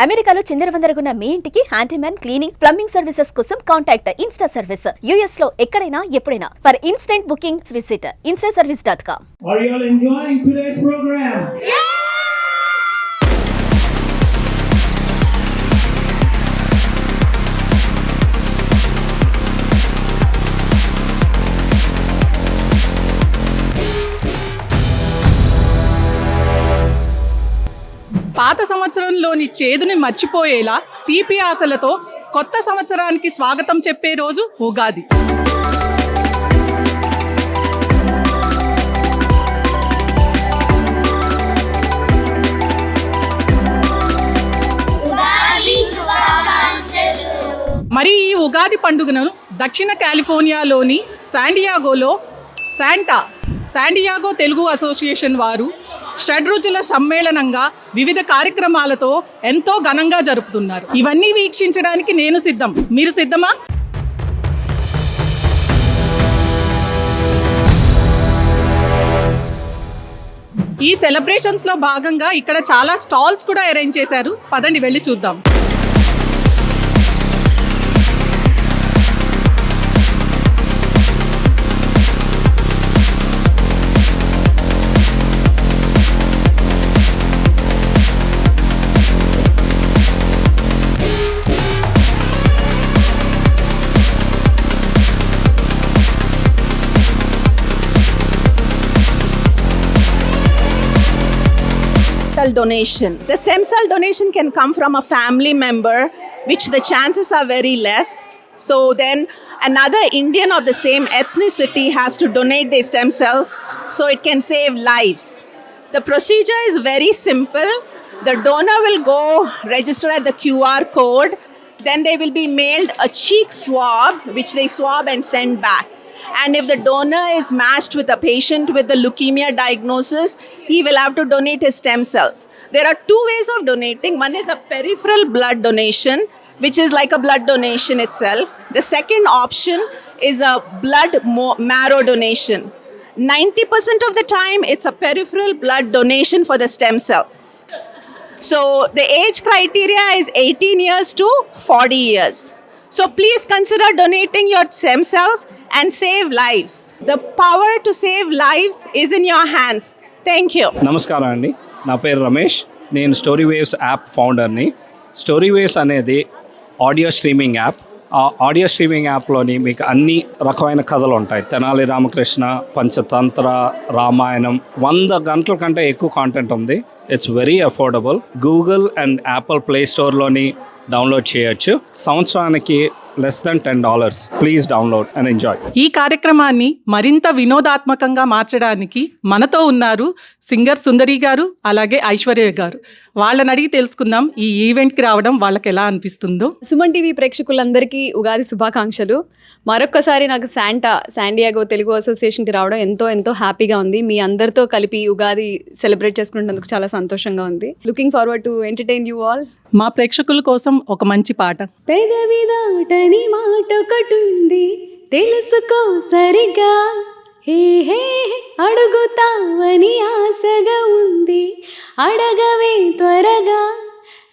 అమెరికాలో చిందరవందరగున్న మీ ఇంటికి handyman, cleaning, plumbing services కోసం కాంటాక్ట్ ఇన్స్టా సర్వీస్. యుఎస్ లో ఎక్కడైనా ఎప్పుడైనా. For instant bookings visit instaservice.com. Are you all enjoying today's program? పాత సంవత్సరంలోని చేదుని మర్చిపోయేలా తీపి ఆశలతో కొత్త సంవత్సరానికి స్వాగతం చెప్పే రోజు ఉగాది. మరి ఈ ఉగాది పండుగను దక్షిణ కాలిఫోర్నియాలోని శాండియాగోలో శాండియాగో తెలుగు అసోసియేషన్ వారు షడ్రుచుల సమ్మేళనంగా వివిధ కార్యక్రమాలతో ఎంతో ఘనంగా జరుపుతున్నారు. ఇవన్నీ వీక్షించడానికి నేను సిద్ధం. మీరు సిద్ధమా? ఈ సెలబ్రేషన్స్ లో భాగంగా ఇక్కడ చాలా స్టాల్స్ కూడా అరేంజ్ చేశారు. పదండి వెళ్ళి చూద్దాం. Donation. The stem cell donation can come from a family member, which the chances are very less. So then another Indian of the same ethnicity has to donate their stem cells so it can save lives. The procedure is very simple. The donor will go register at the QR code. Then they will be mailed a cheek swab, which they swab and send back. And if the donor is matched with a patient with the leukemia diagnosis, he will have to donate his stem cells. There are two ways of donating. One is a peripheral blood donation, which is like a blood donation itself. The second option is a blood marrow donation. 90% of the time, it's a peripheral blood donation for the stem cells. So the age criteria is 18 years to 40 years. So please consider donating your stem cells and save lives. The power to save lives is in your hands. Thank you. నమస్కారం అండి, నా పేరు రమేష్. నేను story waves app ఫౌండర్ని. Story waves అనేది audio streaming app. ఆ audio streaming యాప్లోని మీకు అన్ని రకమైన కథలు ఉంటాయి. తెనాలి రామకృష్ణ, పంచతంత్ర, రామాయణం, 100 గంటల కంటే ఎక్కువ కాంటెంట్ ఉంది. It's very affordable. Google and Apple play స్టోర్లోని డౌన్లోడ్ చేయొచ్చు. సంవత్సరానికి less than $10. Please download and enjoy. ఈ కార్యక్రమాన్ని మరింత వినోదాత్మకంగా మార్చడానికి మనతో ఉన్నారు సింగర్ సుందరి గారు, అలాగే ఐశ్వర్య గారు. వాళ్ళని అడిగి తెలుసుకుందాం ఈ ఈవెంట్కి రావడం వాళ్ళకి ఎలా అనిపిస్తుందో. సుమన్ టీవీ ప్రేక్షకులందరికీ ఉగాది శుభాకాంక్షలు. మరొక్కసారి నాకు శాండియాగో తెలుగు అసోసియేషన్కి రావడం ఎంతో ఎంతో హ్యాపీగా ఉంది. మీ అందరితో కలిపి ఉగాది సెలబ్రేట్ చేసుకున్నందుకు చాలా సంతోషంగా ఉంది. Looking forward to entertain you all. మా ప్రేక్షకుల కోసం ఒక మంచి పాట. పెదవి దాటని మాట ఒకటుంది తెలుసుకో సరిగా, హే హే అడుగుతావని ఆశగా ఉంది, అడగవే త్వరగా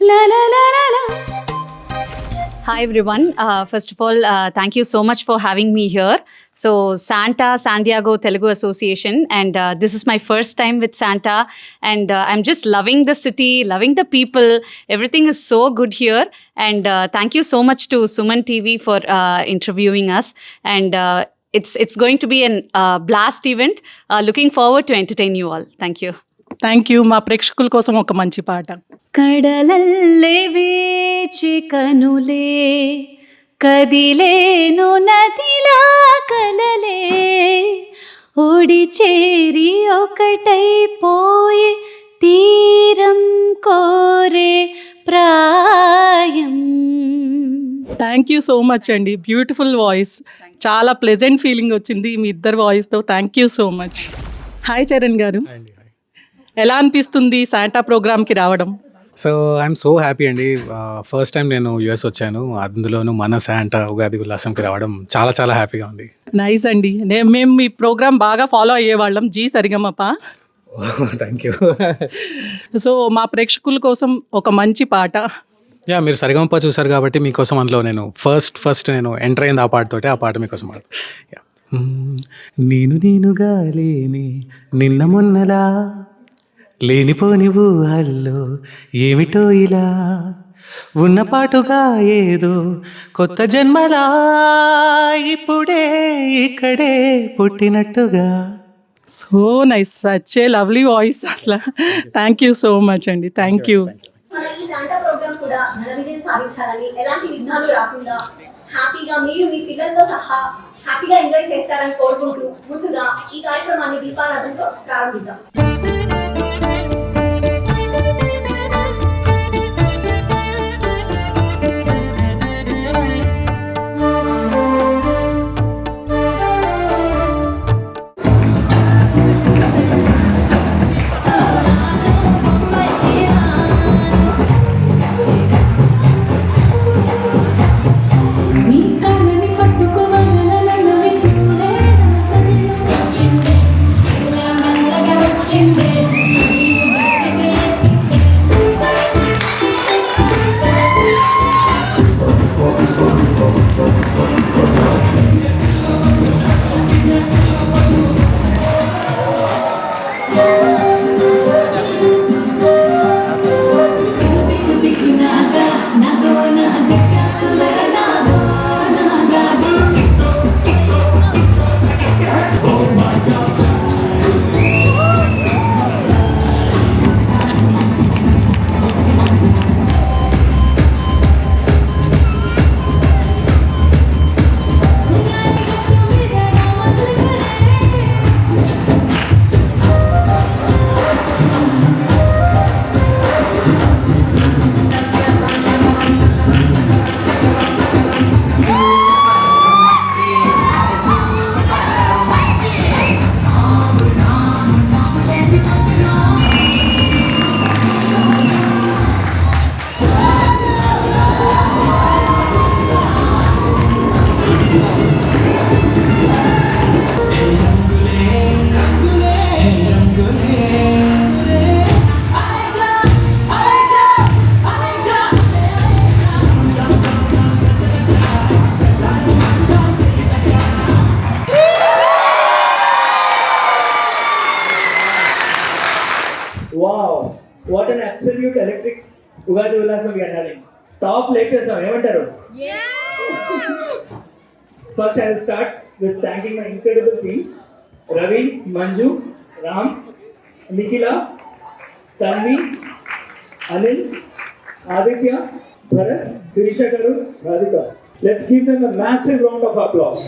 లలలలలా. Hi everyone. First of all, thank you so much for having me here. So San Diego Telugu Association, and this is my first time with Santa, and I'm just loving the city, loving the people. Everything is so good here, and thank you so much to Suman TV for interviewing us, and it's going to be a blast event. Looking forward to entertain you all. Thank you. Thank you. మా ప్రేక్షకుల కోసం ఒక మంచి పాట. కడలల్లే వేచి కనులే కదిలేను నదిలా కలలే, ఓడి చేరి ఒకటైపోయే తీరం కోరే ప్రాయం. థ్యాంక్ యూ సో మచ్ అండి. Beautiful voice. చాలా ప్లెజెంట్ ఫీలింగ్ వచ్చింది మీ ఇద్దరు వాయిస్తో. Thank you so much. Hi Charan garu, ఎలా అనిపిస్తుంది శాంటా ప్రోగ్రామ్కి రావడం? సో ఐఎమ్ సో హ్యాపీ అండి. ఫస్ట్ టైం నేను యుఎస్ వచ్చాను, అందులోనూ మన శాంటా ఉగాది ఉల్లాసంకి రావడం చాలా చాలా హ్యాపీగా ఉంది. నైస్ అండి. మేము మీ ప్రోగ్రామ్ బాగా ఫాలో అయ్యేవాళ్ళం, Zee Sarigamapa. Thank you. So మా ప్రేక్షకుల కోసం ఒక మంచి పాట. యా మీరు సరిగమప చూసారు కాబట్టి మీకోసం అందులో నేను ఫస్ట్ నేను ఎంటర్ అయింది ఆ పాటతోటి, ఆ పాట మీకోసం పాడతాను. యా. నేనుగా లేని నిన్న మొన్నలా లేనిపోని ఊహల్లో ఏమిటో ఇలా ఉన్న పాటుగా ఏదో కొత్త జన్మలా ఇప్పుడే ఇక్కడే పుట్టినట్టుగా. So nice, such a lovely voice అసలు. థ్యాంక్ యూ సో మచ్ అండి, థ్యాంక్ యూ. మన ఈ శాంటా ప్రోగ్రామ్ కూడా ఘన విజయం సాధించాలని, ఎలాంటి విఘ్నాలు రాకుండా హ్యాపీగా మీరు మీ పిల్లలతో సహా హ్యాపీగా ఎంజాయ్ చేస్తారని కోరుకుంటూ ముందుగా ఈ కార్యక్రమాన్ని దీపారాధనతో ప్రారంభిద్దాం. Wow, what an absolute electric Ugadi Ullasam we are having. Top latest, ఏమంటారు? First I will start with thanking my incredible team. Ravi, Manju, Ram, Nikhila, Tanvi, Anil, Aditya, Bharat, Sirisha Garu, Radhika. Let's give them a massive round of applause.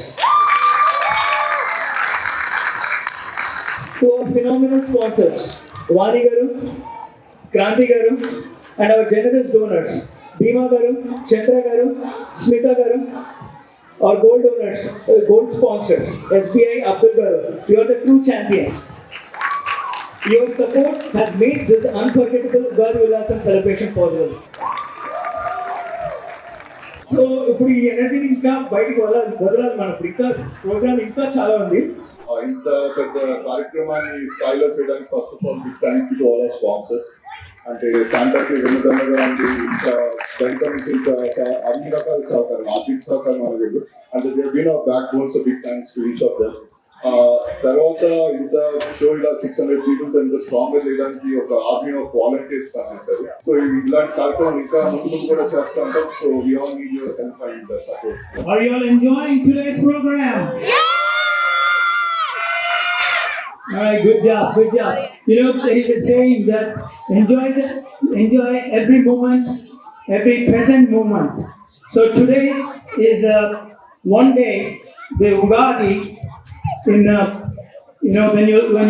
To our phenomenal sponsors, Vani Garu, Kranti Garu, and our generous donors, Bhima Garu, Chandra Garu, Smita Garu, our gold donors, gold sponsors, SBI, Abdul Garu. You are the true champions. Your support has made this unforgettable Ugadi Ullasam celebration possible. So, ఇప్పుడు ఈ ఎనర్జీని ఇంకా బయటికి వదలాలి మనం. ఇంకా programme ఇంకా చాలా ఉంది. ఇంత పెద్ద కార్యక్రమాన్ని స్థాయిలో చేయడానికి first of all big thank you to all our sponsors. అంటే శాంటాకి వెనుదన్నగా ఇంకా బయట నుంచి ఇంకా అన్ని రకాల సహకారం, ఆర్థిక సహకారం అనేది అంటే they been of backbones. Big thanks to each of them. తర్వాత ఇంత షో ఇలా 600 పీపుల్తో ఇంత స్ట్రాంగ్ గా చేయడానికి ఒక ఆర్మీ ఆఫ్ వాలంటీర్స్ పనిచేస్తారు. సో ఇలాంటి కార్యక్రమం ఇంకా ముందు కూడా చేస్తూ ఉంటాం. So we all need your help and support. Are you all enjoying today's program? All right, good job, good job. You know, there is a saying that enjoy every moment, every present moment. So today is one day, the Ugadi. When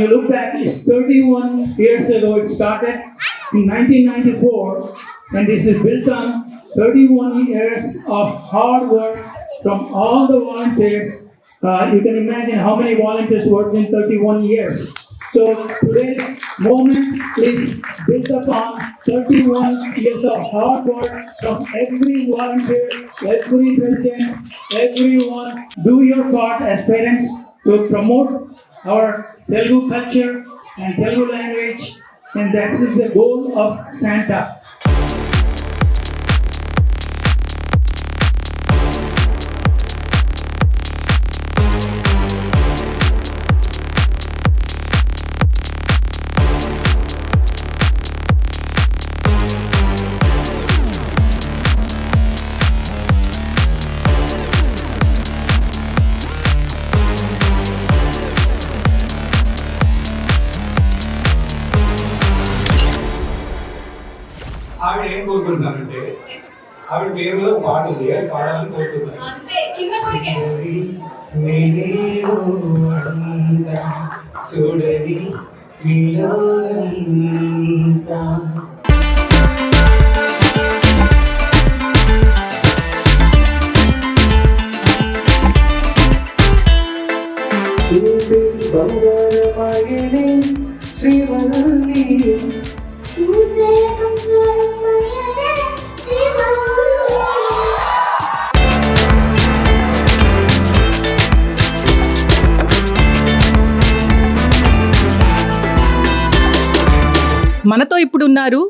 you look back, it's 31 years ago. It started in 1994, and this is built on 31 years of hard work from all the volunteers. You can imagine how many volunteers worked in 31 years. So today's moment is built upon 31 years of hard work from every volunteer, every resident, everyone. Do your part as parents to promote our Telugu culture and Telugu language, and that is the goal of Santa. కోరుకుంటున్నానంటే ఆవిడ పేరు మీద ఒక పాట ఉంది, అది పాడాలని కోరుకుంటున్నాను. నేనేదో అడుగుతా, చూడని నీలోనంతా. చూపే బంగారమాయనే శ్రీవల్లి, మనతో ఇప్పుడు ఉన్నారు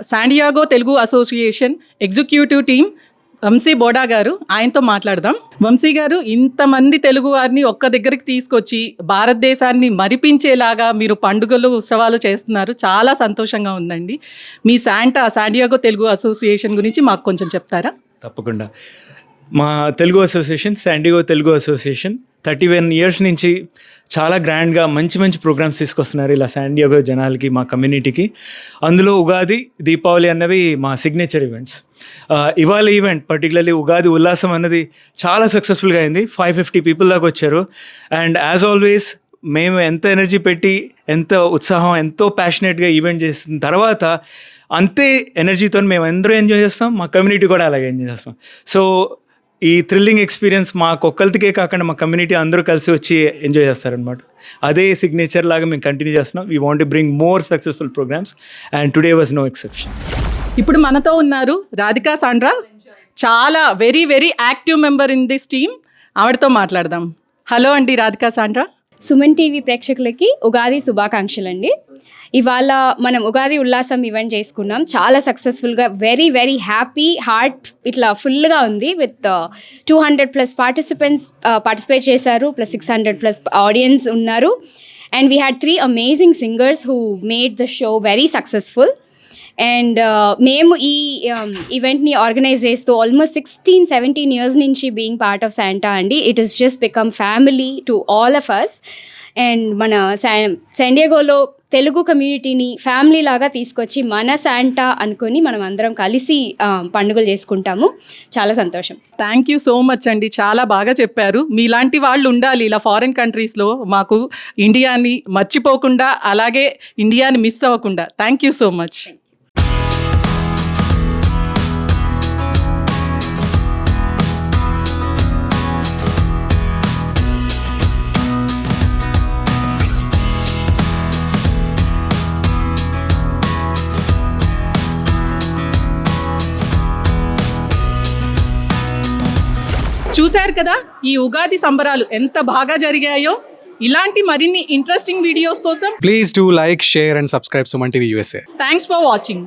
San Diego Telugu association executive team Vamsi Boda garu. ఆయనతో మాట్లాడదాం. వంశీ గారు, ఇంతమంది తెలుగు వారిని ఒక్క దగ్గరికి తీసుకొచ్చి భారతదేశాన్ని మరిపించేలాగా మీరు పండుగలు ఉత్సవాలు చేస్తున్నారు. చాలా సంతోషంగా ఉందండి. మీ శాండియాగో తెలుగు అసోసియేషన్ గురించి మాకు కొంచెం చెప్తారా? తప్పకుండా. మా Telugu association San Diego Telugu association 31 years నుంచి చాలా గ్రాండ్గా మంచి మంచి ప్రోగ్రామ్స్ తీసుకొస్తున్నారు ఇలా శాండియాగో జనాలకి, మా కమ్యూనిటీకి. అందులో ఉగాది, దీపావళి అన్నవి మా సిగ్నేచర్ ఈవెంట్స్. ఇవాళ ఈవెంట్ పర్టికులర్లీ ఉగాది ఉల్లాసం అన్నది చాలా సక్సెస్ఫుల్గా అయింది. 550 people దాకా వచ్చారు. అండ్ యాజ్ ఆల్వేస్ మేము ఎంత ఎనర్జీ పెట్టి, ఎంత ఉత్సాహం, ఎంతో ప్యాషనేట్గా ఈవెంట్ చేసిన తర్వాత అంతే ఎనర్జీతో మేము అందరూ ఎంజాయ్ చేస్తాం, మా కమ్యూనిటీ కూడా అలాగే ఎంజాయ్ చేస్తాం. సో ఈ థ్రిల్లింగ్ ఎక్స్పీరియన్స్ మాకు ఒక్కరికే కాకుండా మా కమ్యూనిటీ అందరూ కలిసి వచ్చి ఎంజాయ్ చేస్తారనమాట. అదే సిగ్నేచర్ లాగా మేము కంటిన్యూ చేస్తున్నాం. We want to bring more successful programmes and today was no exception. ఇప్పుడు మనతో ఉన్నారు రాధికా సాండ్రా, చాలా very very active member in this team. ఆవిడతో మాట్లాడదాం. హలో అండి రాధికా సాండ్రా. సుమన్ టీవీ ప్రేక్షకులకి ఉగాది శుభాకాంక్షలు అండి. ఇవాళ మనం ఉగాది ఉల్లాసం ఈవెంట్ చేసుకున్నాం. చాలా సక్సెస్ఫుల్గా, వెరీ వెరీ హ్యాపీ, హార్ట్ ఇట్లా ఫుల్గా ఉంది. విత్ 200+ పార్టిసిపెంట్స్ పార్టిసిపేట్ చేశారు, ప్లస్ 600+ ఆడియన్స్ ఉన్నారు. And we had 3 amazing singers who made the show very successful. And మేము ఈ ఈవెంట్ని ఆర్గనైజ్ చేస్తూ ఆల్మోస్ట్ 16-17 years నుంచి బీయింగ్ పార్ట్ ఆఫ్ శాంటా అండి. It is just become family to all of us. అండ్ మన శాండియాగోలో తెలుగు కమ్యూనిటీని ఫ్యామిలీ లాగా తీసుకొచ్చి మన శాంటా అనుకొని మనం అందరం కలిసి పండుగలు చేసుకుంటాము. చాలా సంతోషం. థ్యాంక్ యూ సో మచ్ అండి, చాలా బాగా చెప్పారు. మీలాంటి వాళ్ళు ఉండాలి ఇలా ఫారిన్ కంట్రీస్లో, మాకు ఇండియాని మర్చిపోకుండా, అలాగే ఇండియాని మిస్ అవ్వకుండా. Thank you so much. చూశారు కదా ఈ ఉగాది సంబరాలు ఎంత బాగా జరిగాయో. ఇలాంటి మరిన్ని ఇంట్రెస్టింగ్ వీడియోస్ కోసం please do like, share and subscribe Suman TV USA. Thanks for watching.